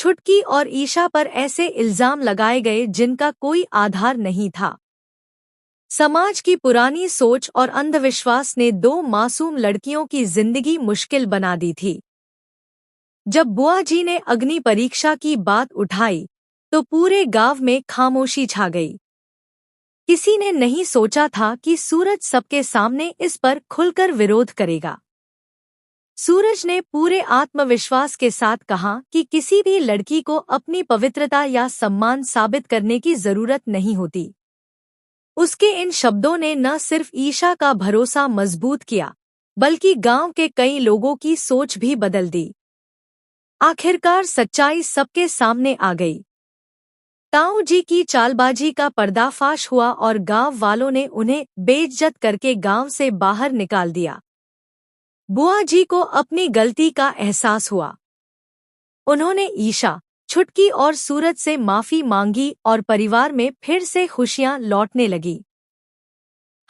छुटकी और ईशा पर ऐसे इल्जाम लगाए गए जिनका कोई आधार नहीं था। समाज की पुरानी सोच और अंधविश्वास ने दो मासूम लड़कियों की जिंदगी मुश्किल बना दी थी। जब बुआ जी ने अग्नि परीक्षा की बात उठाई तो पूरे गांव में खामोशी छा गई। किसी ने नहीं सोचा था कि सूरज सबके सामने इस पर खुलकर विरोध करेगा। सूरज ने पूरे आत्मविश्वास के साथ कहा कि किसी भी लड़की को अपनी पवित्रता या सम्मान साबित करने की जरूरत नहीं होती। उसके इन शब्दों ने न सिर्फ ईशा का भरोसा मजबूत किया, बल्कि गांव के कई लोगों की सोच भी बदल दी। आखिरकार सच्चाई सबके सामने आ गई। ताऊ जी की चालबाजी का पर्दाफाश हुआ और गांव वालों ने उन्हें बेइज्जत करके गांव से बाहर निकाल दिया। बुआ जी को अपनी गलती का एहसास हुआ। उन्होंने ईशा, छुटकी और सूरज से माफी मांगी और परिवार में फिर से खुशियां लौटने लगी।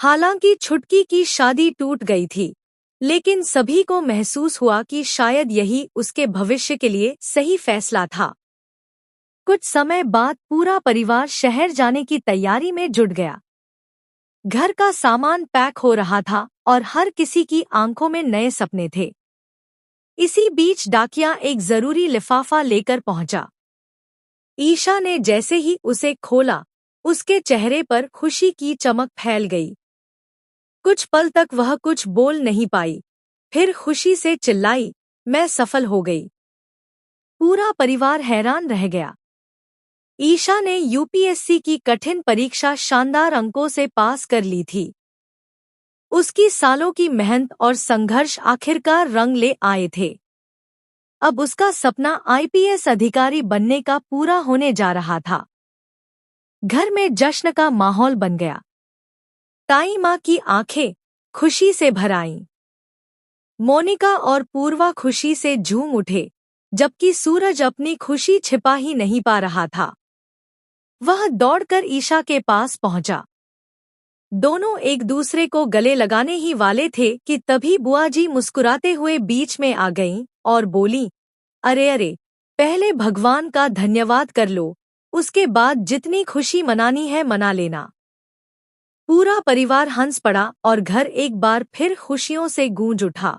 हालांकि छुटकी की शादी टूट गई थी, लेकिन सभी को महसूस हुआ कि शायद यही उसके भविष्य के लिए सही फैसला था। कुछ समय बाद पूरा परिवार शहर जाने की तैयारी में जुट गया। घर का सामान पैक हो रहा था और हर किसी की आंखों में नए सपने थे। इसी बीच डाकिया एक जरूरी लिफाफा लेकर पहुंचा। ईशा ने जैसे ही उसे खोला, उसके चेहरे पर खुशी की चमक फैल गई। कुछ पल तक वह कुछ बोल नहीं पाई, फिर खुशी से चिल्लाई, मैं सफल हो गई। पूरा परिवार हैरान रह गया। ईशा ने यूपीएससी की कठिन परीक्षा शानदार अंकों से पास कर ली थी। उसकी सालों की मेहनत और संघर्ष आखिरकार रंग ले आए थे। अब उसका सपना आईपीएस अधिकारी बनने का पूरा होने जा रहा था। घर में जश्न का माहौल बन गया। ताई माँ की आंखें खुशी से भर आईं। मोनिका और पूर्वा खुशी से झूम उठे, जबकि सूरज अपनी खुशी छिपा ही नहीं पा रहा था। वह दौड़कर ईशा के पास पहुंचा। दोनों एक दूसरे को गले लगाने ही वाले थे कि तभी बुआ जी मुस्कुराते हुए बीच में आ गईं और बोलीं, अरे अरे, पहले भगवान का धन्यवाद कर लो, उसके बाद जितनी खुशी मनानी है मना लेना। पूरा परिवार हंस पड़ा और घर एक बार फिर खुशियों से गूंज उठा।